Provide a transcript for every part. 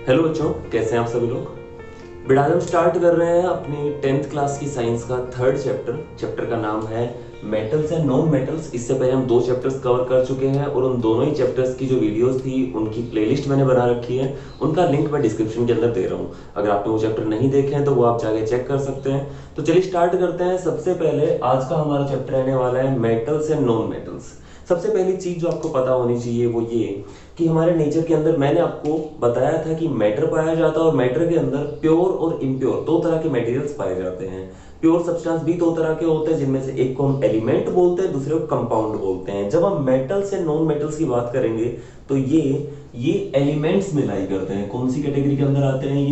Hello बच्चों, कैसे हैं आप सभी लोग। बेटा आज हम स्टार्ट कर रहे हैं अपनी 10th क्लास की साइंस का थर्ड चैप्टर का नाम है मेटल्स एंड नॉन मेटल्स। इससे पहले हम 2 चैप्टर्स कवर कर चुके हैं और उन दोनों ही चैप्टर्स की जो वीडियोस थी उनकी प्लेलिस्ट मैंने बना रखी है, उनका लिंक मैं डिस्क्रिप्शन के अंदर दे रहा हूँ। अगर आपने वो चैप्टर नहीं देखे हैं तो वो आप जाके चेक कर सकते हैं। तो चलिए स्टार्ट करते हैं। सबसे पहले आज का हमारा चैप्टर रहने वाला है मेटल्स एंड नॉन मेटल्स। सबसे पहली चीज जो आपको पता होनी चाहिए वो ये कि हमारे नेचर के अंदर मैंने आपको बताया था कि मैटर पाया जाता है और मैटर के अंदर प्योर और इम्प्योर 2 तरह के मटेरियल्स पाए जाते हैं। प्योर सब्सटेंस भी 2 तरह के होते हैं, जिनमें से एक को हम एलिमेंट बोलते हैं, दूसरे को कंपाउंड बोलते हैं। जब हम मेटल्स एंड नॉन मेटल्स की बात करेंगे तो ये एलिमेंट्स में लाई करते हैं। कौन सी कैटेगरी के अंदर आते हैं?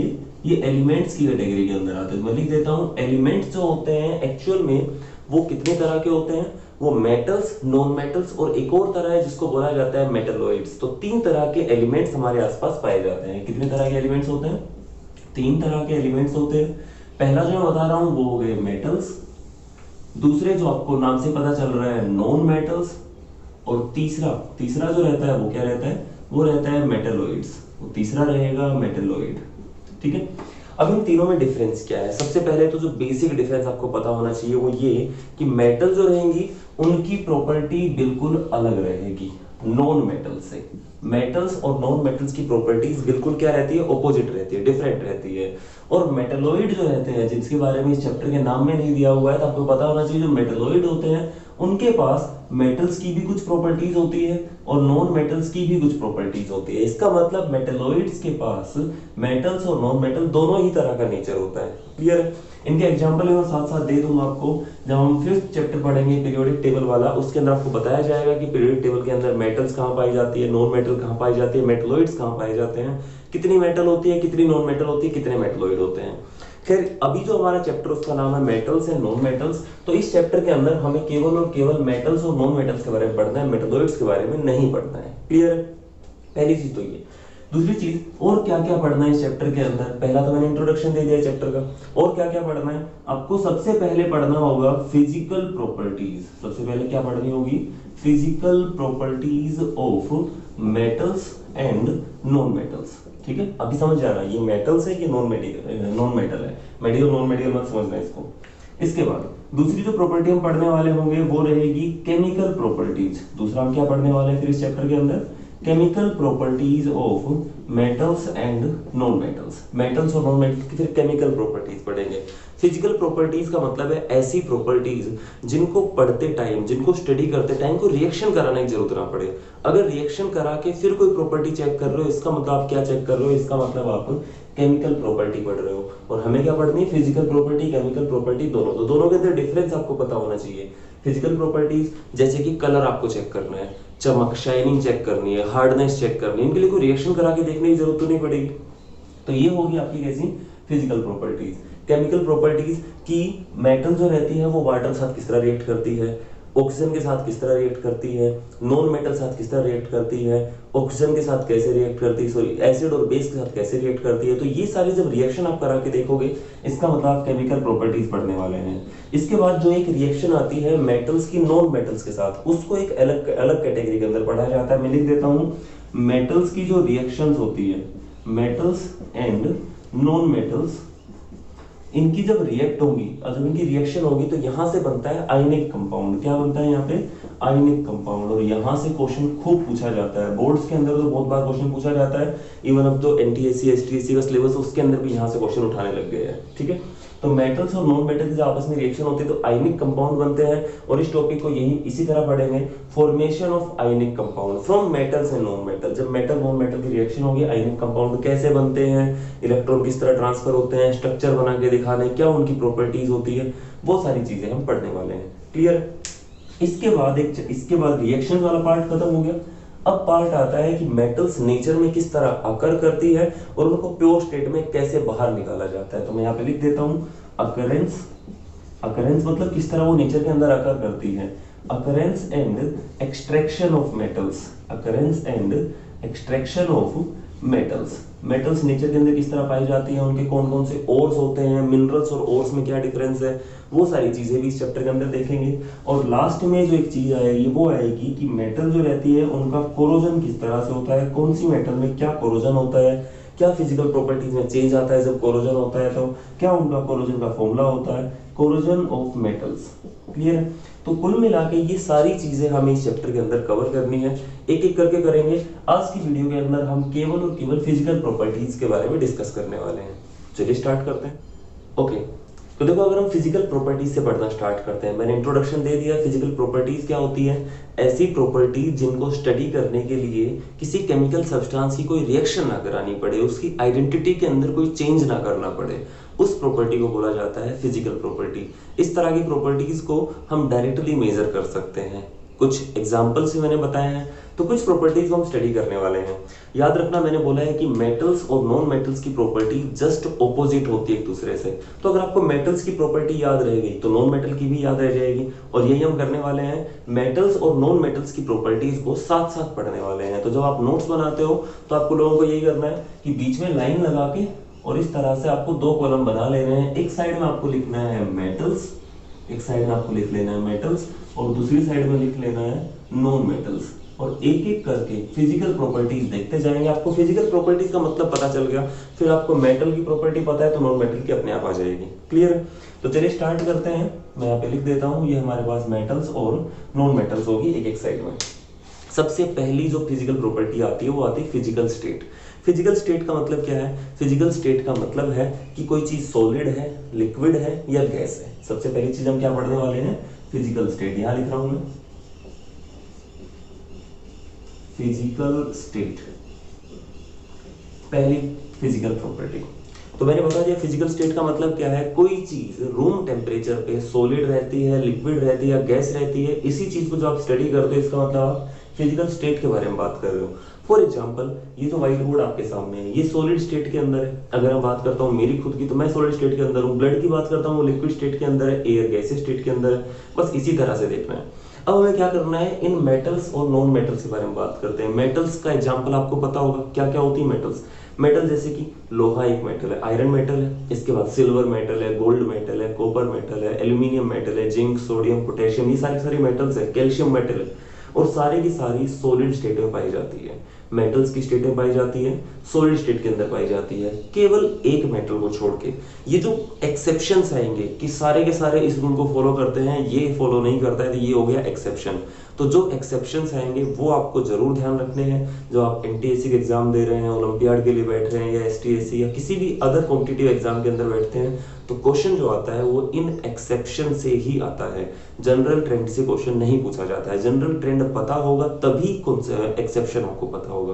ये एलिमेंट्स की कैटेगरी के अंदर आते हैं। मैं लिख देता हूं, एलिमेंट्स जो होते हैं एक्चुअल में वो कितने तरह के होते हैं? वो मेटल्स, नॉन मेटल्स और एक और तरह है जिसको बोला जाता है मेटलॉइड्स। तो 3 तरह के एलिमेंट्स हमारे आसपास पाए जाते हैं। कितने तरह के एलिमेंट्स होते हैं? 3 तरह के एलिमेंट्स होते हैं। पहला जो मैं बता रहा हूं वो हो गए मेटल्स, दूसरे जो आपको नाम से पता चल रहा है नॉन मेटल्स, और तीसरा जो रहता है वो क्या रहता है? वो रहता है मेटलॉइड्स। वो तीसरा रहेगा मेटलॉइड। ठीक है, अब इन तीनों में डिफरेंस क्या है? सबसे पहले तो जो बेसिक डिफरेंस आपको पता होना चाहिए वो ये कि मेटल जो रहेंगी उनकी प्रॉपर्टी बिल्कुल अलग रहेगी नॉन मेटल से। मेटल्स और नॉन मेटल्स की प्रॉपर्टीज बिल्कुल क्या रहती है? ऑपोजिट रहती है, डिफरेंट रहती है। और मेटलॉइड जो रहते हैं, जिसके बारे में इस चैप्टर के नाम में नहीं दिया हुआ है, तो आपको पता होना चाहिए जो मेटलॉइड होते हैं उनके पास मेटल्स की भी कुछ प्रॉपर्टीज होती है और नॉन मेटल्स की भी कुछ प्रॉपर्टीज होती है। इसका मतलब मेटलॉइड्स के पास मेटल्स और नॉन मेटल दोनों ही तरह का नेचर होता है। क्लियर है? इनके एग्जांपल मैं साथ साथ दे दूंगा आपको। जब हम 5th चैप्टर पढ़ेंगे पीरियोडिक टेबल वाला, उसके अंदर आपको बताया जाएगा कि पीरियोडिक टेबल के अंदर मेटल्स कहाँ पाई जाती है, नॉन मेटल कहाँ पाई जाती है, मेटलॉइड्स कहाँ पाए जाते हैं, कितनी मेटल होती है, कितनी नॉन मेटल होती है, कितने मेटलॉइड होते हैं। खैर, अभी जो हमारा चैप्टर उसका नाम है मेटल्स एंड नॉन मेटल्स। तो इस चैप्टर के अंदर हमें केवल और केवल मेटल्स और नॉन मेटल्स के बारे में पढ़ना है, मेटलॉइड्स के बारे में नहीं पढ़ना है। क्लियर है? पहली चीज तो ये। दूसरी चीज, और क्या क्या पढ़ना है इस चैप्टर के अंदर? पहला तो मैंने इंट्रोडक्शन दे दिया चैप्टर का। और क्या क्या पढ़ना है आपको? सबसे पहले पढ़ना होगा फिजिकल प्रॉपर्टीज। सबसे पहले क्या पढ़नी होगी? Physical properties of metals and non metals. ठीक है, अभी समझ जा रहा है ये मेटल्स है कि नॉन मेटल है? मेडिकल नॉन मेडिकल मत समझना इसको। इसके बाद दूसरी जो प्रॉपर्टी हम पढ़ने वाले होंगे वो रहेगी केमिकल प्रॉपर्टीज। दूसरा हम क्या पढ़ने वाले हैं फिर इस चैप्टर के अंदर? Chemical properties of metals and non metals. Metals और नॉन मेटल्स की फिर केमिकल प्रॉपर्टीज पढ़ेंगे। फिजिकल प्रॉपर्टीज का मतलब है ऐसी प्रॉपर्टीज जिनको पढ़ते टाइम, जिनको स्टडी करते टाइम को रिएक्शन कराने की जरूरत ना पड़े। अगर रिएक्शन करा के फिर कोई प्रॉपर्टी चेक कर रहे हो, इसका मतलब आप क्या चेक कर रहे हो? इसका मतलब आप केमिकल प्रॉपर्टी पढ़ रहे हो। और हमें क्या पढ़नी है? फिजिकल प्रॉपर्टी, केमिकल प्रॉपर्टी दोनों। तो दोनों के अंदर डिफरेंस आपको पता होना चाहिए। फिजिकल प्रॉपर्टीज जैसे कि कलर आपको चेक करना है, चमक, शाइनिंग चेक करनी है, हार्डनेस चेक करनी है, इनके लिए कोई रिएक्शन करा के देखने की जरूरत तो नहीं पड़ेगी। तो ये होगी आपकी कैसी? Physical properties. केमिकल प्रॉपर्टीज की मेटल जो रहती है वो वाटर के साथ किस तरह रिएक्ट करती है, ऑक्सीजन के साथ किस तरह रिएक्ट करती है, नॉन मेटल के साथ किस तरह रिएक्ट करती है, ऑक्सीजन के साथ कैसे रिएक्ट करती है, सॉरी एसिड और बेस के साथ कैसे रिएक्ट करती है। तो ये सारी जब रिएक्शन आप करा के देखोगे, इसका मतलब आप केमिकल प्रॉपर्टीज पढ़ने वाले हैं। इसके बाद जो एक रिएक्शन आती है मेटल्स की नॉन मेटल्स के साथ, उसको एक अलग अलग कैटेगरी के अंदर पढ़ा जाता है। मैं लिख देता हूं, मेटल्स की जो रिएक्शंस होती है, मेटल्स एंड नॉन मेटल्स, इनकी जब रिएक्ट होगी, जब इनकी रिएक्शन होगी तो यहां से बनता है आयनिक कंपाउंड। क्या बनता है यहाँ पे? Ionic compound. और यहां से क्वेश्चन खूब पूछा जाता है बोर्ड्स के अंदर, तो बहुत बार क्वेश्चन पूछा जाता है। इवन अब तो एनटीएससी एसटीएससी का सिलेबस उसके अंदर भी यहां से क्वेश्चन उठाने लग गए हैं। ठीक है, तो मेटल्स और नॉन मेटल की आपस में रिएक्शन होती है तो आयनिक कंपाउंड बनते हैं। और इस टॉपिक को यही इसी तरह पढ़ेंगे, formation of ionic compound from metals and non metal. जब मेटल नॉन मेटल की रिएक्शन होगी, आयनिक कंपाउंड कैसे बनते हैं, इलेक्ट्रॉन किस तरह ट्रांसफर होते हैं, स्ट्रक्चर बना के दिखाने, क्या उनकी प्रॉपर्टीज होती है, वो सारी चीजें हम पढ़ने वाले हैं। क्लियर? इसके बाद रिएक्शन वाला पार्ट खत्म हो गया। अब पार्ट आता है कि मेटल्स नेचर में किस तरह अकर करती है और उनको प्योर स्टेट में कैसे बाहर निकाला जाता है। तो मैं यहाँ पे लिख देता हूं अकरेंस। अकरेंस मतलब किस तरह वो नेचर के अंदर अकर करती है। Occurrence and extraction of metals. Occurrence and extraction of metals. Metals nature के अंदर किस तरह पाई जाती हैं, उनके कौन कौन से ओर्स होते हैं, मिनरल्स और ओर्स में क्या डिफरेंस है, वो सारी चीजें भी इस चैप्टर के अंदर देखेंगे। और लास्ट में जो एक चीज आएगी वो आएगी कि मेटल जो रहती है उनका कोरोजन किस तरह से होता है, कौन सी मेटल में क्या कोरोजन होता है, क्या फिजिकल प्रॉपर्टीज में चेंज आता है जब कोरोजन होता है, तो क्या उनका कोरोजन का फॉर्मूला होता है, कोरोजन ऑफ मेटल्स। क्लियर है? तो कुल मिला के ये सारी चीजें हमें इस चैप्टर के अंदर कवर करनी है, एक एक करके करेंगे। आज की वीडियो के अंदर हम केवल और केवल फिजिकल प्रॉपर्टीज के बारे में डिस्कस करने वाले हैं। चलिए स्टार्ट करते हैं। ओके, तो देखो अगर हम फिजिकल प्रॉपर्टीज से पढ़ना स्टार्ट करते हैं, मैंने इंट्रोडक्शन दे दिया। फिजिकल प्रॉपर्टीज क्या होती है? ऐसी प्रॉपर्टीज जिनको स्टडी करने के लिए किसी केमिकल सब्सटेंस की कोई रिएक्शन ना करानी पड़े, उसकी आइडेंटिटी के अंदर कोई चेंज ना करना पड़े, उस प्रॉपर्टी को बोला जाता है फिजिकल प्रॉपर्टी। इस तरह की प्रॉपर्टीज को हम डायरेक्टली मेजर कर सकते हैं। कुछ एग्जाम्पल से मैंने बताया है, तो कुछ प्रॉपर्टीज हम स्टडी करने वाले हैं। याद रखना, मैंने बोला है कि मेटल्स और नॉन मेटल्स की प्रॉपर्टी जस्ट ऑपोजिट होती है एक दूसरे से। तो अगर आपको मेटल्स की प्रॉपर्टी याद रह गई तो नॉन मेटल की भी याद रह जाएगी, और यही हम करने वाले हैं, मेटल्स और नॉन मेटल्स की प्रॉपर्टीज को साथ साथ पढ़ने वाले हैं। तो जब आप नोट्स बनाते हो तो आपको लोगों को यही करना है कि बीच में लाइन लगा के और इस तरह से आपको दो कॉलम बना लेने हैं। एक साइड में आपको लिखना है मेटल्स, एक साइड में आपको लिख लेना है मेटल्स, और दूसरी साइड में लिख लेना है नॉन मेटल्स, और एक एक करके फिजिकल प्रॉपर्टीज देखते जाएंगे। आपको फिजिकल प्रॉपर्टीज का मतलब पता चल गया, फिर आपको मेटल की प्रॉपर्टी पता है तो नॉन मेटल की अपने आप आ जाएगी। क्लियर? तो चलिए स्टार्ट करते हैं। मैं यहाँ पे लिख देता हूँ, ये हमारे पास मेटल्स और नॉन मेटल्स होगी एक एक साइड में। सबसे पहली जो फिजिकल प्रॉपर्टी आती है वो आती है फिजिकल स्टेट। फिजिकल स्टेट का मतलब क्या है? फिजिकल स्टेट का मतलब है कि कोई चीज सॉलिड है, लिक्विड है या गैस है। सबसे पहली चीज हम क्या पढ़ने वाले हैं? Physical state. यहां लिख रहा हूं मैं, फिजिकल स्टेट, पहली फिजिकल प्रॉपर्टी। तो मैंने बता दिया फिजिकल स्टेट का मतलब क्या है। कोई चीज रूम टेम्परेचर पे सॉलिड रहती है, लिक्विड रहती है या गैस रहती है, इसी चीज को जो आप स्टडी करते हो इसका मतलब आप फिजिकल स्टेट के बारे में बात कर रहे हो। फॉर एग्जाम्पल, ये तो व्हाइट बोर्ड आपके सामने है, ये सॉलिड स्टेट के अंदर है। अगर मैं बात करता हूँ मेरी खुद की, तो मैं सॉलिड स्टेट के अंदर हूँ। ब्लड की बात करता हूँ, लिक्विड स्टेट के अंदर है, एयर गैसेस स्टेट के अंदर है। बस इसी तरह से देखना है। अब हमें क्या करना है, इन मेटल्स और नॉन मेटल्स के बारे में बात करते हैं। मेटल्स का एग्जांपल आपको पता होगा क्या क्या होती है मेटल्स। मेटल जैसे कि लोहा एक मेटल है, आयरन मेटल है, इसके बाद सिल्वर मेटल है, गोल्ड मेटल है, कॉपर मेटल है, एल्यूमिनियम मेटल है, जिंक, सोडियम, पोटेशियम, ये सारी मेटल्स है। कैल्शियम मेटल है, और सारी की सारी सॉलिड स्टेट में पाई जाती है। मेटल्स की स्टेट में पाई जाती है, सॉलिड स्टेट के अंदर पाई जाती है, केवल एक मेटल को छोड़ के। ये जो एक्सेप्शंस आएंगे कि सारे के सारे इस रूल को फॉलो करते हैं, ये फॉलो नहीं करता है, तो ये हो गया एक्सेप्शन। तो जो एक्सेप्शंस आएंगे वो आपको जरूर ध्यान रखने हैं। जो आप एनटीएससी के एग्जाम दे रहे हैं, ओलंपियाड के लिए बैठ रहे हैं, या एसटीएससी या किसी भी अदर कॉम्पिटिटिव एग्जाम के अंदर बैठते हैं, तो क्वेश्चन जो आता है वो इन एक्सेप्शन से ही आता है। जनरल ट्रेंड से क्वेश्चन नहीं पूछा जाता है। जनरल ट्रेंड पता होगा तभी एक्सेप्शन आपको पता होगा।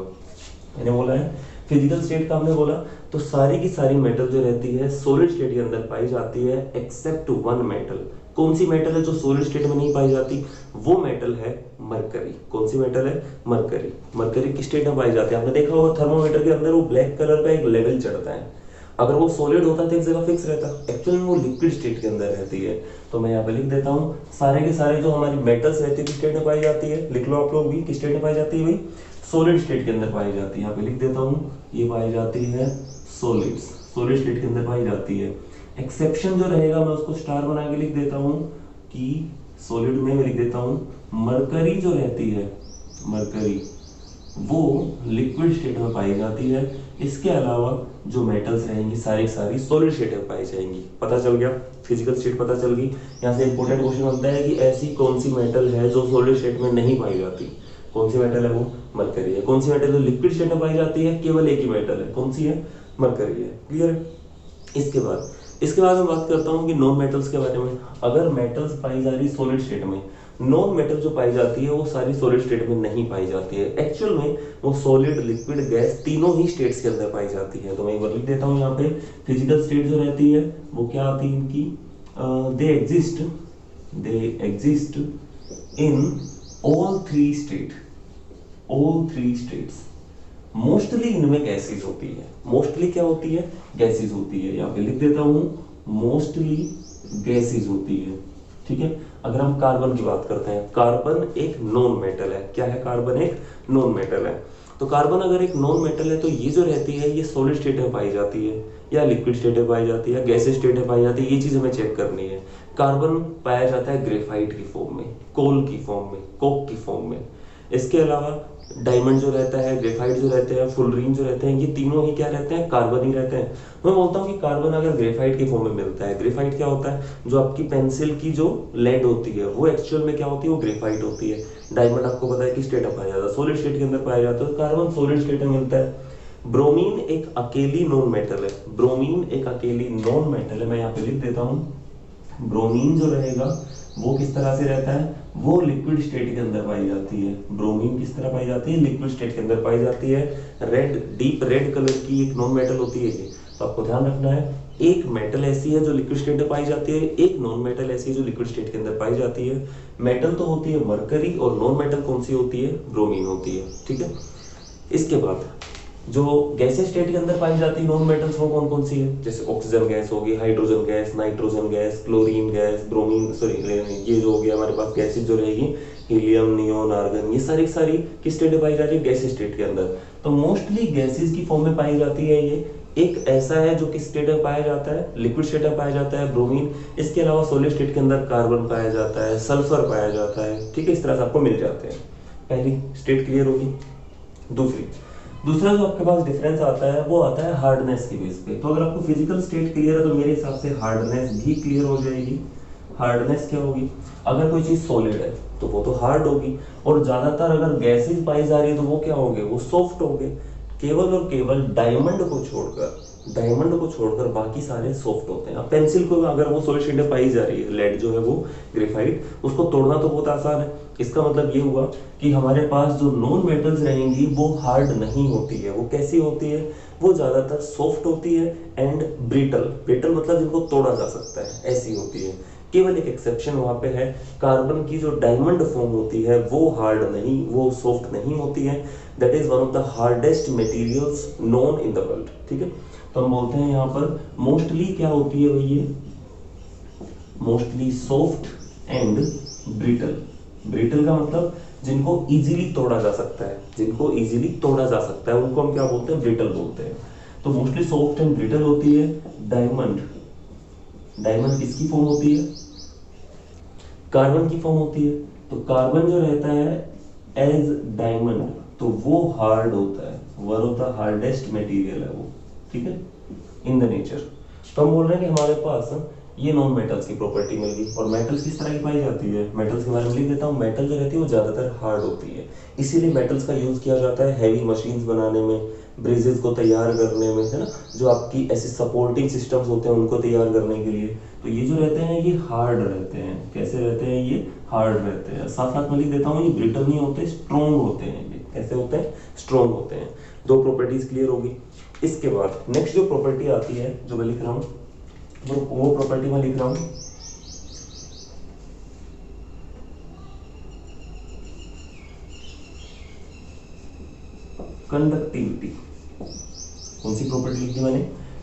मैंने बोला है फिजिकल स्टेट का, हमने बोला तो सारी की सारी मेटल जो रहती है सॉलिड स्टेट के अंदर पाई जाती है, एक्सेप्ट वन मेटल। कौन सी मेटल है जो सॉलिड स्टेट में नहीं पाई जाती? वो मेटल है मरकरी। कौन सी मेटल है? मरकरी। मरकरी किस स्टेट में पाई जाती है? आपने देखा होगा थर्मोमीटर के अंदर वो ब्लैक कलर का एक लेवल चढ़ता है। अगर वो सॉलिड होता तो एक जगह फिक्स रहता, एक्चुअली वो लिक्विड स्टेट के अंदर रहती है। तो मैं यहाँ पे लिख देता हूँ, सारे के सारे जो हमारी मेटल्स रहती है किस स्टेट में पाई जाती है? लिख लो आप लोग भी, किस स्टेट में पाई जाती है भाई? सॉलिड स्टेट के अंदर पाई जाती है। यहाँ पे लिख देता हूँ, ये पाई जाती है सॉलिड्स, सॉलिड स्टेट के अंदर पाई जाती है। एक्सेप्शन जो रहेगा मैं उसको स्टार बना के लिख देता हूँ कि सॉलिड में मैं लिख देता हूँ मरकरी जो रहती है, मरकरी वो लिक्विड स्टेट में पाई जाती है। इसके अलावा जो मेटल्स रहेंगी सारी सारी सॉलिड स्टेट में पाई जाएंगी। पता चल गया, फिजिकल स्टेट पता चल गई। यहाँ से इंपॉर्टेंट क्वेश्चन बनता है कि ऐसी कौन सी मेटल है जो सॉलिड स्टेट में नहीं पाई जाती? कौन सी मेटल है? वो मरकरी है। कौन सी मेटल जो लिक्विड स्टेट में पाई जाती है? केवल एक ही मेटल है, कौन सी है? मरकरी है। क्लियर? इसके बाद मैं बात करता हूँ कि नॉन मेटल्स के बारे में। अगर मेटल्स पाई जा रही सॉलिड स्टेट में, नॉन मेटल जो पाई जाती है वो सारी सॉलिड स्टेट में नहीं पाई जाती है। एक्चुअल में वो सॉलिड, लिक्विड, गैस तीनों ही स्टेट्स के अंदर पाई जाती है। तो मैं एक बार लिख देता हूँ यहाँ पे, फिजिकल स्टेट जो रहती है वो क्या आती है इनकी? They exist in all three states. Mostly इनमें गैसेज होती है। मोस्टली क्या होती है? गैसेज होती है। यहाँ पे लिख देता हूँ, मोस्टली गैसेज होती है। ठीक है। अगर हम कार्बन की बात करते हैं, कार्बन एक नॉन मेटल है। क्या है? कार्बन एक नॉन मेटल है। तो कार्बन अगर एक नॉन मेटल है तो ये जो रहती है ये सॉलिड स्टेट में पाई जाती है, या लिक्विड स्टेट में पाई जाती है, गैसेज स्टेट में पाई जाती है। ये चीज हमें चेक करनी है। कार्बन पाया जाता है ग्रेफाइट की फॉर्म में, कोल की फॉर्म में, कोक की फॉर्म में। इसके अलावा डायमंड जो रहता है, ग्रेफाइट जो रहते हैं, फुलरीन जो रहते हैं, ये तीनों ही क्या रहते हैं, कार्बन ही रहते हैं। मैं बोलता हूँ कि कार्बन अगर ग्रेफाइट की फॉर्म में मिलता है, ग्रेफाइट क्या होता है, जो आपकी पेंसिल की जो लेड होती है वो एक्चुअल में क्या होती है, वो ग्रेफाइट होती है। डायमंड आपको पता है कि स्टेट में पाया जाता है, सॉलिड स्टेट के अंदर पाया जाता है, कार्बन सॉलिड स्टेट में मिलता है। ब्रोमीन एक अकेली नॉन मेटल है, ब्रोमीन एक अकेली नॉन मेटल है, मैं यहाँ पे लिख देता हूँ। ब्रोमीन जो रहेगा वो किस तरह से रहता है, वो लिक्विड स्टेट के अंदर पाई जाती है। ब्रोमीन किस तरह पाई जाती है, लिक्विड स्टेट के अंदर पाई जाती है। रेड, डीप रेड कलर की एक नॉन मेटल होती है ये, तो आपको ध्यान रखना है। एक मेटल ऐसी है जो लिक्विड स्टेट में पाई जाती है, एक नॉन मेटल ऐसी है जो लिक्विड स्टेट के अंदर पाई जाती है। मेटल तो होती है मरकरी, और नॉन मेटल कौन सी होती है, ब्रोमीन होती है, ठीक है। इसके बाद जो गैसेस स्टेट के अंदर पाई जाती है नॉन मेटल्स, वो कौन कौन सी है, जैसे ऑक्सीजन गैस होगी, hydrogen gas, nitrogen gas, chlorine gas, bromine, sorry ये जो हो गया हमारे पास गैसेस जो रहेगी, हीलियम, नियोन, आर्गन, ये सारी सारी किस स्टेट में पाई जाती है, गैसेस स्टेट के अंदर। तो मोस्टली गैसेस की फॉर्म में पाई जाती है ये। एक ऐसा है जो किस स्टेट में पाया जाता है, लिक्विड स्टेट में पाया जाता है, ब्रोमीन। इसके अलावा सॉलिड स्टेट के अंदर कार्बन पाया जाता है, सल्फर पाया जाता है, ठीक है। इस तरह से आपको मिल जाते हैं। पहली स्टेट क्लियर होगी। दूसरा जो आपके पास डिफरेंस आता है वो आता है हार्डनेस के बेस पे। तो अगर आपको फिजिकल स्टेट क्लियर है तो मेरे हिसाब से हार्डनेस भी क्लियर हो जाएगी। हार्डनेस क्या होगी, अगर कोई चीज सॉलिड है तो वो तो हार्ड होगी, और ज्यादातर अगर गैसेस पाई जा रही है तो वो क्या होंगे, वो सॉफ्ट होंगे। केवल और केवल डायमंड को छोड़कर बाकी सारे सॉफ्ट होते हैं। अब पेंसिल को अगर वो सॉलिड स्टेट में पाई जा रही है, लेड जो है वो ग्रेफाइट, उसको तोड़ना तो बहुत आसान है। इसका मतलब ये हुआ कि हमारे पास जो नॉन मेटल्स रहेंगी वो हार्ड नहीं होती है। वो कैसी होती है, वो ज्यादातर सॉफ्ट होती है एंड ब्रिटल मतलब जिनको तोड़ा जा सकता है, ऐसी होती है। केवल एक एक्सेप्शन वहां पे है, कार्बन की जो डायमंड फॉर्म होती है वो हार्ड नहीं, वो सॉफ्ट नहीं होती है। That is one of the hardest materials known in the world, ठीक है। तो हम बोलते हैं यहाँ पर मोस्टली क्या होती है भाई, ये मोस्टली सॉफ्ट एंड ब्रिटल का मतलब जिनको इजीली तोड़ा जा सकता है, उनको हम क्या बोलते हैं, ब्रिटल बोलते हैं। तो मोस्टली सॉफ्ट एंड ब्रिटल होती है। डायमंड किसकी फॉर्म होती है, कार्बन की फॉर्म होती है। तो कार्बन जो रहता है एज डायमंड, तो वो हार्ड होता है, one of the hardest material है वो, ठीक है, इन द नेचर। तो हम बोल रहे हैं कि हमारे पास ये नॉन मेटल्स की प्रॉपर्टी मिल गई। और मेटल्स किस तरह की पाई जाती है, मेटल्स के बारे में लिख देता हूँ। मेटल जो रहती है वो ज्यादातर हार्ड होती है, इसीलिए मेटल्स का यूज किया जाता है हैवी मशीन्स बनाने में, ब्रिजेस को तैयार करने में, है ना, जो आपकी ऐसे सपोर्टिंग सिस्टम्स होते हैं उनको तैयार करने के लिए। तो ये जो रहते हैं ये हार्ड रहते हैं। कैसे रहते हैं, ये हार्ड रहते हैं। साथ साथ में लिख देता हूँ, ये ब्रिटल नहीं होते, स्ट्रॉन्ग होते हैं। ये कैसे होते हैं, स्ट्रॉन्ग होते हैं। दो प्रॉपर्टीज क्लियर होगी। इसके बाद नेक्स्ट जो प्रॉपर्टी आती है जो मैं लिख रहा हूँ, वो प्रॉपर्टी में लिख रहा हूं कंडक्टिविटी। कौन सी प्रॉपर्टी लिखी मैंने,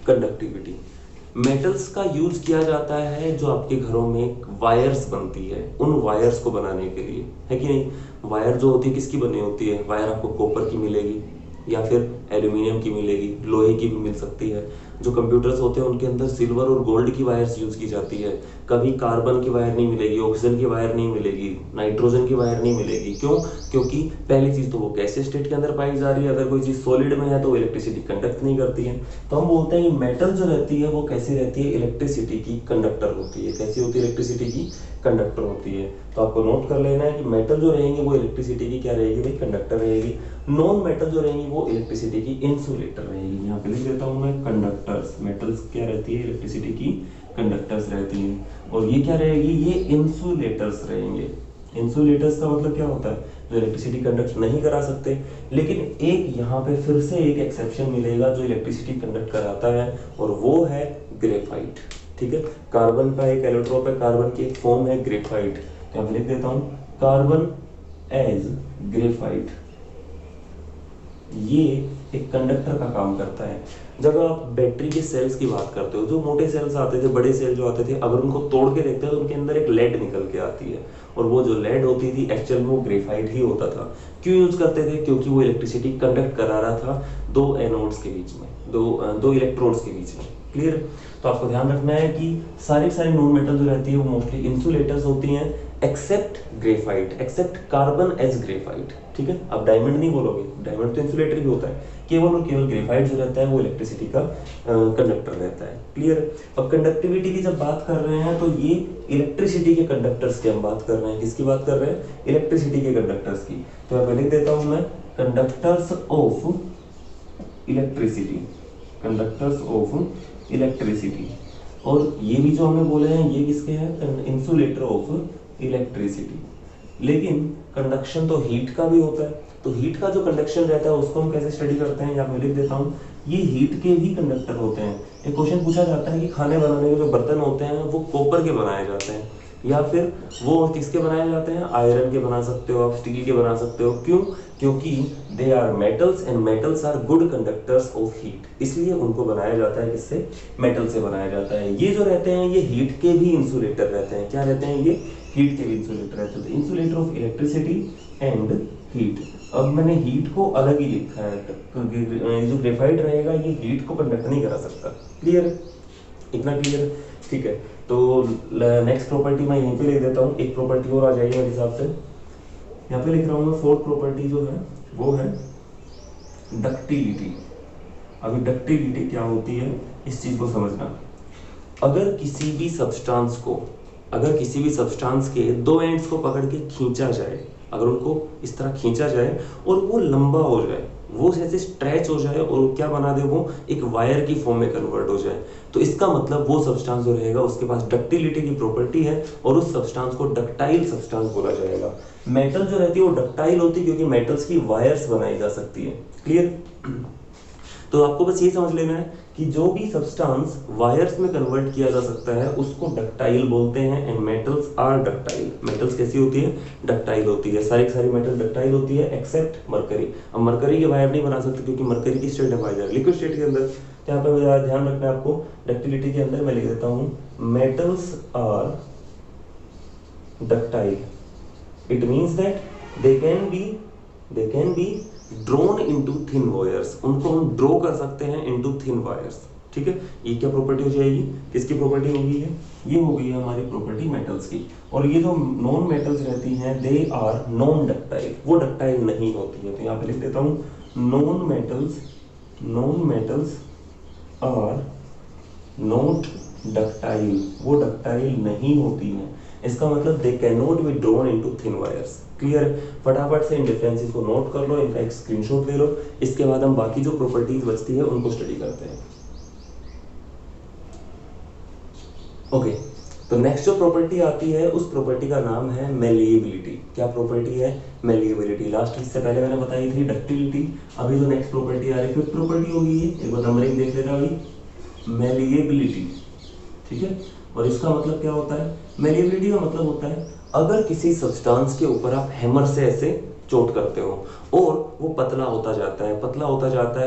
कंडक्टिविटी। मेटल्स का यूज किया जाता है जो आपके घरों में वायर्स बनती है, उन वायर्स को बनाने के लिए, है कि नहीं। वायर जो होती है किसकी बनी होती है, वायर आपको कॉपर की मिलेगी या फिर एल्यूमिनियम की मिलेगी, लोहे की भी मिल सकती है। जो कंप्यूटर्स होते हैं उनके अंदर सिल्वर और गोल्ड की वायर्स यूज की जाती है। कभी कार्बन की वायर नहीं मिलेगी, ऑक्सीजन की वायर नहीं मिलेगी, नाइट्रोजन की वायर नहीं मिलेगी। क्यों, क्योंकि पहली चीज तो वो गैसीय स्टेट के अंदर पाई जा रही है। अगर कोई चीज सॉलिड में है तो इलेक्ट्रिसिटी कंडक्ट नहीं करती है। तो हम बोलते हैं कि मेटल जो रहती है वो कैसी रहती है, इलेक्ट्रिसिटी की कंडक्टर होती है। कैसी होती है, इलेक्ट्रिसिटी की कंडक्टर होती है। तो आपको नोट कर लेना है कि मेटल जो रहेंगे वो इलेक्ट्रिसिटी की क्या रहेगी भाई, कंडक्टर रहेगी। नॉन मेटल जो रहेंगी वो इलेक्ट्रिसिटी की इंसुलेटर रहेगी। यहाँ पे लिख देता हूँ मैं कंडक्टर्स। मेटल्स क्या रहती है, इलेक्ट्रिसिटी की कंडक्टर्स रहती हैं। और ये क्या रहेगी, ये इंसुलेटर्स रहेंगे। इंसुलेटर्स का मतलब क्या होता है, जो इलेक्ट्रिसिटी कंडक्ट नहीं करा सकते। लेकिन एक यहाँ पे फिर से एक एक्सेप्शन मिलेगा जो इलेक्ट्रिसिटी कंडक्ट कराता है, और वो है ग्रेफाइट, ठीक है। कार्बन का एक एलोट्रोप है, कार्बन की एक फॉर्म है ग्रेफाइट। तो मैं लिख देता हूँ कार्बन एज ग्रेफाइट। ये एक कंडक्टर का काम करता है। जब आप बैटरी के सेल्स की बात करते हो, जो मोटे सेल्स आते थे, बड़े सेल जो आते थे, अगर उनको तोड़ के देखते हो तो उनके अंदर एक लेड निकल के आती है, और वो जो लेड होती थी एक्चुअल में वो ग्रेफाइट ही होता था। क्यों यूज करते थे, क्योंकि वो इलेक्ट्रिसिटी कंडक्ट करा रहा था दो एनोड्स के बीच में, दो इलेक्ट्रोड्स के बीच में। क्लियर। तो आपको ध्यान रखना है कि सारी नॉन मेटल जो रहती है वो मोस्टली इंसुलेटर्स होती हैं except graphite, except carbon as graphite, ठीक है। अब डायमंड नहीं बोलोगे, डायमंड तो इंसुलेटर भी होता है, केवल और केवल ग्रेफाइट जो रहता है वो इलेक्ट्रिसिटी का कंडक्टर रहता है। क्लियर। अब कंडक्टिविटी की जब बात कर रहे हैं तो ये इलेक्ट्रिसिटी के कंडक्टर्स की हम बात कर रहे हैं। किसकी बात कर रहे हैं? इलेक्ट्रिसिटी के कंडक्टर्स की। तो मैं लिख देता हूं मैं conductors of electricity, conductors of electricity. और ये भी जो हमने बोले हैं ये किसके हैं? Insulator of electricity. लेकिन कंडक्शन तो हीट का भी होता है, तो हीट का जो कंडक्शन रहता है उसको हम कैसे स्टडी करते हैं? यहाँ मैं लिख देता हूँ, ये हीट के भी कंडक्टर होते हैं। एक क्वेश्चन पूछा जाता है कि खाने बनाने के जो बर्तन होते हैं वो कॉपर के बनाए जाते हैं या फिर वो किसके बनाए जाते हैं? आयरन के बना सकते हो आप, स्टील के बना सकते हो। क्यों? क्योंकि they are metals and metals are good conductors of heat, इसलिए उनको बनाया जाता है किससे? मेटल से बनाया जाता है। ये जो रहते हैं ये हीट के भी इंसुलेटर रहते हैं। क्या रहते हैं ये? हीट के भी इंसुलेटर रहते हैं। Insulator of electricity and heat. अब मैंने हीट को अलग ही लिखा है, जो ग्रेफाइट रहेगा ये हीट को कंडक्ट नहीं करा सकता। क्लियर? इतना क्लियर? ठीक है। तो नेक्स्ट प्रॉपर्टी मैं यहीं पे लिख देता हूँ, एक प्रॉपर्टी और आ जाएगी मेरे हिसाब से। यहाँ पे लिख रहा हूँ मैं, फोर्थ प्रॉपर्टी जो है वो है डक्टिलिटी। अभी डक्टिलिटी क्या होती है इस चीज को समझना। अगर किसी भी सब्सटेंस के दो एंड्स को पकड़ के खींचा जाए, अगर उनको इस तरह खींचा जाए और वो लंबा हो जाए, वो ऐसे स्ट्रेच हो जाए और क्या बना दे, वो एक वायर की फॉर्म में कन्वर्ट हो जाए, तो इसका मतलब वो सब्सटेंस जो रहेगा उसके पास डक्टिलिटी की प्रॉपर्टी है और उस सब्सटेंस को डक्टाइल सब्सटेंस बोला जाएगा। मेटल जो रहती है वो डक्टाइल होती है क्योंकि मेटल्स की वायर्स बनाई जा सकती है। क्लियर? तो आपको बस ये समझ लेना है कि जो भी सब्सटेंस वायर्स में कन्वर्ट किया जा सकता है उसको डक्टाइल बोलते हैं। And metals are ductile. Metals कैसी होती है? डक्टाइल होती है। सारी मेटल डक्टाइल होती है एक्सेप्ट मरकरी। अब मरकरी के वायर नहीं बना सकते क्योंकि मरकरी की स्टेट है पाई जा रही लिक्विड स्टेट के अंदर। तो यहाँ पे ध्यान रखना है आपको, डक्टिलिटी के अंदर मैं लिख देता हूँ metals are ductile. It means that they can be drawn into thin wires. उनको हम ड्रॉ कर सकते हैं इनटू थिन वायर्स। ठीक है, ये क्या प्रॉपर्टी हो जाएगी? किसकी प्रॉपर्टी होगी है? ये हो गई है हमारी प्रॉपर्टी मेटल्स की। और ये जो नॉन मेटल्स रहती हैं दे आर नॉन डक्टाइल, वो डक्टाइल नहीं होती है। तो यहाँ पे लिख देता हूँ non metals are not ductile, वो डक्टाइल नहीं होती है। इसका मतलब they can not be drawn into thin wires. Clear? फटाफट से इन डिफरेंसेस को नोट कर लो, इनका एक स्क्रीनशॉट ले लो। इसके बाद हम बाकी जो प्रॉपर्टीज बचती है उनको स्टडी करते हैं। ओके, तो नेक्स्ट जो प्रॉपर्टी आती है उस प्रॉपर्टी का नाम है मेलिएबिलिटी। क्या प्रॉपर्टी है? मेलिएबिलिटी। लास्ट इससे पहले मैंने बताई थी डक्टिलिटी, अभी जो नेक्स्ट प्रॉपर्टी आ रही है फिफ्थ प्रॉपर्टी होगी ये, एक बार नंबरिंग देख लेना अभी, मेलिएबिलिटी। ठीक है, और इसका मतलब क्या होता है? मेलिएबिलिटी का मतलब होता है अगर किसी सब्सटेंस के ऊपर आप हैमर से ऐसे चोट करते हो और वो पतला होता जाता है,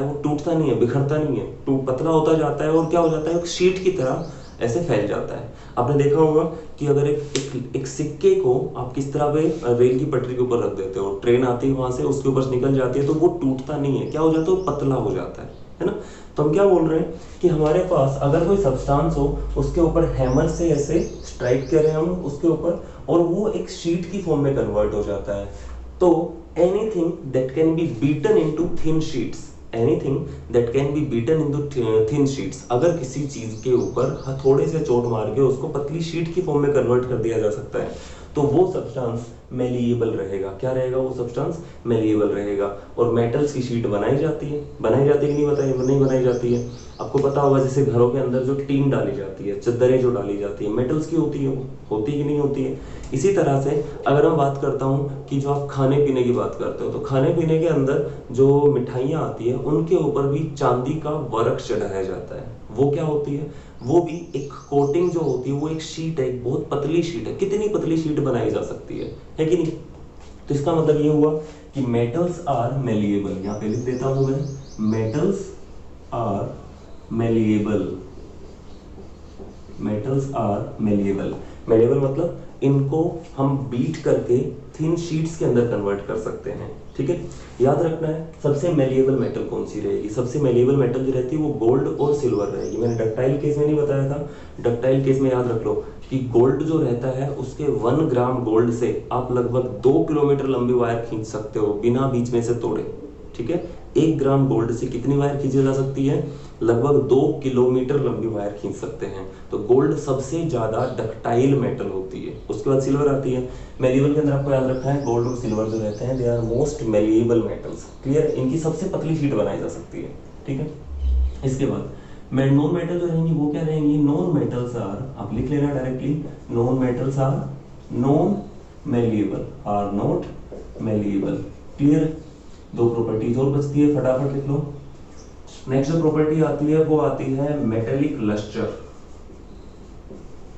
वो टूटता नहीं है, बिखरता नहीं है, पतला होता जाता है और क्या हो जाता है? एक शीट की तरह ऐसे फैल जाता है। आपने देखा होगा कि अगर एक सिक्के को आप किस तरह पे रेल की पटरी के ऊपर रख देते हो, ट्रेन आती है वहां से उसके ऊपर से निकल जाती है तो वो टूटता नहीं है, क्या हो जाता है? वो पतला हो जाता है ना? तो हम क्या बोल रहे हैं कि हमारे पास अगर कोई सब्सटेंस हो, उसके ऊपर हैमर से ऐसे स्ट्राइक कर रहे हैं हम उसके ऊपर और वो एक शीट की फॉर्म में कन्वर्ट हो जाता है, तो anything that can be beaten into thin sheets, अगर किसी चीज के ऊपर हथौड़े से चोट मार के उसको पतली शीट की फॉर्म में कन्वर्ट कर दिया जा सकता है, तो वो सब्सटेंस मेलिएबल रहेगा। क्या रहेगा? वो सब्सटेंस मेलिएबल रहेगा। और मेटल्स की शीट बनाई जाती है कि नहीं बनाई जाती है? आपको पता होगा जैसे घरों के अंदर जो टीन डाली जाती है, चद्दरें जो डाली जाती है, मेटल्स की होती है, वो होती कि नहीं होती है? इसी तरह से अगर मैं बात करता हूँ कि जो आप खाने पीने की बात करते हो, तो खाने पीने के अंदर जो मिठाइयाँ आती है उनके ऊपर भी चांदी का वर्क चढ़ाया जाता है। वो क्या होती है? वो भी एक कोटिंग जो होती है, वो एक शीट है, एक बहुत पतली शीट है। कितनी पतली शीट बनाई जा सकती है कि नहीं? तो इसका मतलब ये हुआ कि मेटल्स आर मेलिएबल। यहाँ पे लिख देता हूं मैं, मेटल्स आर मेलिएबल। मेलिएबल मतलब इनको हम बीट करके थिन शीट्स के अंदर कन्वर्ट कर सकते हैं। ठीक है, याद रखना है सबसे मेलिएबल मेटल कौन सी रहेगी? सबसे मेलिएबल मेटल जो रहती है वो गोल्ड और सिल्वर रहेगी। मैंने डक्टाइल केस में नहीं बताया था, डक्टाइल केस में याद रख लो कि गोल्ड जो रहता है उसके 1 ग्राम गोल्ड से आप लगभग 2 किलोमीटर लंबी वायर खींच सकते हो बिना बीच में से तोड़े। ठीक है, 1 ग्राम गोल्ड से कितनी वायर खींची जा सकती है? लगभग 2 किलोमीटर लंबी वायर खींच सकते हैं। तो गोल्ड सबसे ज्यादा डक्टाइल मेटल होती है। उसके बाद सिल्वर आती है। मेलिएबल के अंदर आपको याद रखना है गोल्ड और सिल्वर जो रहते हैं they are most malleable metals. Clear, इनकी सबसे पतली शीट बनाई जा सकती है। ठीक है, इसके बाद नॉन मेटल जो रहेंगी वो क्या रहेंगी? नॉन मेटल्स आर, आप लिख लेना directly, non metals are non malleable, are not malleable. Clear, 2 properties और बचती है, फटाफट लिख लो। नेक्स्ट जो प्रॉपर्टी आती है वो आती है metallic lustre,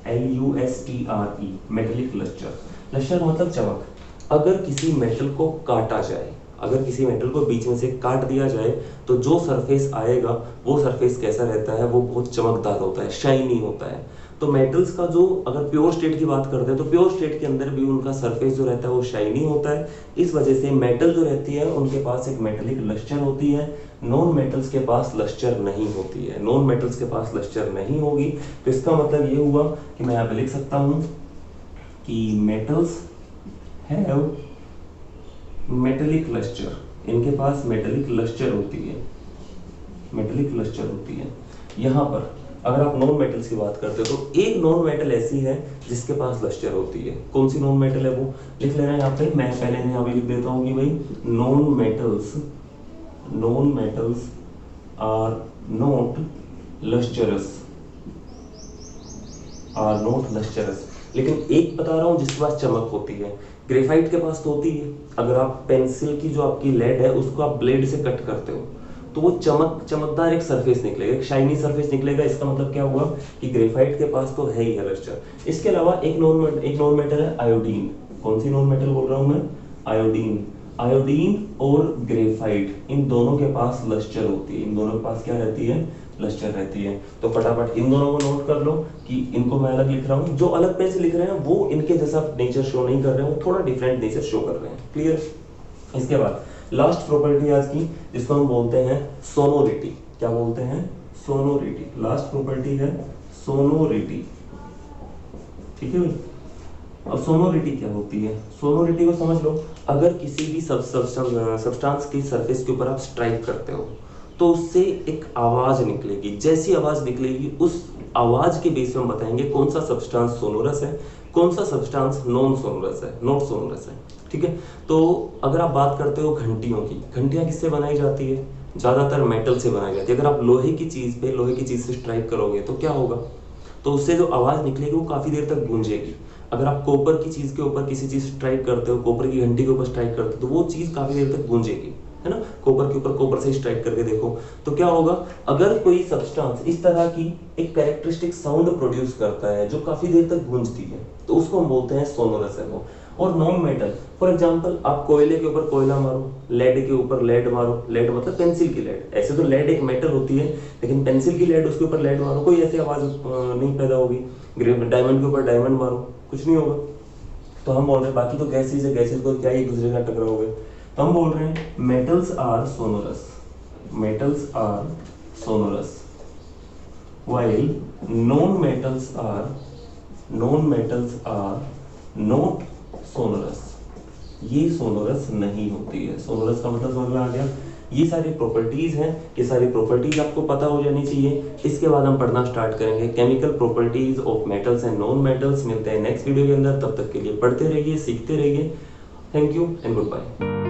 LUSTRE, metallic lustre. Lustre मतलब चमक। अगर किसी मेटल को काटा जाए, अगर किसी मेटल को बीच में से काट दिया जाए तो जो सरफेस आएगा वो सरफेस कैसा रहता है? वो बहुत चमकदार होता है, शाइनी होता है। तो मेटल्स का जो अगर प्योर स्टेट की बात करते हैं तो प्योर स्टेट के अंदर भी उनका सरफेस जो रहता है वो शाइनी होता है। इस वजह से मेटल जो रहती है उनके पास एक मेटेलिक लस्टर होती है। नॉन मेटल्स के पास लस्टर नहीं होती है। नॉन मेटल्स के पास लस्टर नहीं होगी। तो इसका मतलब ये हुआ कि मैं यहाँ पे लिख सकता हूँ कि मेटल्स हैव मेटेलिक लस्टर, इनके पास मेटेलिक लस्टर होती है, मेटेलिक लस्टर होती है। यहाँ पर अगर आप नॉन मेटल्स की बात करते हो तो एक नॉन मेटल ऐसी है जिसके पास लस्टर होती है। कौन सी नॉन मेटल है वो लिख लेना है यहाँ पे। मैं पहले यहाँ पे लिख देता हूँ कि भाई non metals are not lustrous, are not lustrous. लेकिन एक बता रहा हूँ जिसके पास चमक होती है। ग्रेफाइट के पास तो होती है। अगर आप पेंसिल की जो आपकी लेड है उसको आप ब्लेड से कट करते हो तो वो चमकदार एक सरफेस निकलेगा, एक शाइनी सरफेस निकलेगा। इसका मतलब क्या हुआ कि ग्रेफाइट के पास तो है ही है लस्टर। इसके अलावा एक नॉन मेटल है आयोडीन। कौन सी नॉन मेटल बोल रहा हूं मैं? आयोडीन। आयोडीन और ग्रेफाइट, इन दोनों के पास लस्टर होती है। इन दोनों के पास क्या रहती है? लस्टर रहती है। तो फटाफट इन दोनों को नोट कर लो कि इनको मैं अलग लिख रहा हूँ। जो अलग पेन से लिख रहे हैं वो इनके जैसा नेचर शो नहीं कर रहे हैं, वो थोड़ा डिफरेंट नेचर शो कर रहे हैं। क्लियर। इसके बाद लास्ट प्रॉपर्टी आज की जिसको हम बोलते हैं सोनोरिटी। क्या बोलते हैं? सोनोरिटी। लास्ट प्रॉपर्टी है सोनोरिटी। ठीक है भाई। अब सोनोरिटी क्या होती है? सोनोरिटी को समझ लो। अगर किसी भी सब्सटेंस की सरफेस के ऊपर आप स्ट्राइक करते हो तो उससे एक आवाज निकलेगी। जैसी आवाज निकलेगी उस आवाज के बेस पे हम बताएंगे कौन सा सब्सटेंस सोनोरस है, कौन सा सब्सटेंस नॉन सोनोरस है, नॉट सोनोरस है। ठीक है। तो अगर आप बात करते हो घंटियों की, घंटियां किससे बनाई जाती है? ज्यादातर मेटल से बनाई जाती है। अगर आप लोहे की चीज से स्ट्राइक करोगे तो क्या होगा? तो उससे जो आवाज निकलेगी वो काफी देर तक गूंजेगी। अगर आप कॉपर की चीज के ऊपर किसी चीज स्ट्राइक करते हो, कॉपर की घंटी के ऊपर स्ट्राइक करते हो तो वो चीज काफी देर तक गूंजेगी, है ना। कॉपर के ऊपर कॉपर से स्ट्राइक करके देखो तो क्या होगा? अगर कोई सब्सटेंस इस तरह की एक कैरेक्टरिस्टिक साउंड प्रोड्यूस करता है जो काफी देर तक गूंजती है तो उसको हम बोलते हैं सोनोरस है वो। और नॉन मेटल, फॉर एग्जांपल आप कोयले के ऊपर कोयला मारो, लेड के ऊपर लेड मारो, लेड मतलब पेंसिल की लेड। ऐसे तो लेड एक मेटल होती है लेकिन पेंसिल की लेड उसके ऊपर लेड मारो, कोई ऐसी आवाज नहीं पैदा होगी। डायमंड के ऊपर डायमंड मारो, कुछ नहीं होगा। तो हम बोल रहे हैं बाकी तो गैसेज है, गैसेज को क्या एक दूसरे का टकराओगे। तो हम बोल रहे हैं metals are sonorous, metals are sonorous while non metals are not sonorous. ये सोनोरस नहीं होती है। सोनोरस का मतलब समझ में आ गया। ये सारी प्रॉपर्टीज हैं, ये सारी प्रॉपर्टीज आपको पता हो जानी चाहिए। इसके बाद हम पढ़ना स्टार्ट करेंगे chemical properties of metals and non metals. मिलते हैं नेक्स्ट वीडियो के अंदर, तब तक के लिए पढ़ते रहिए, सीखते रहिए। Thank you and good bye.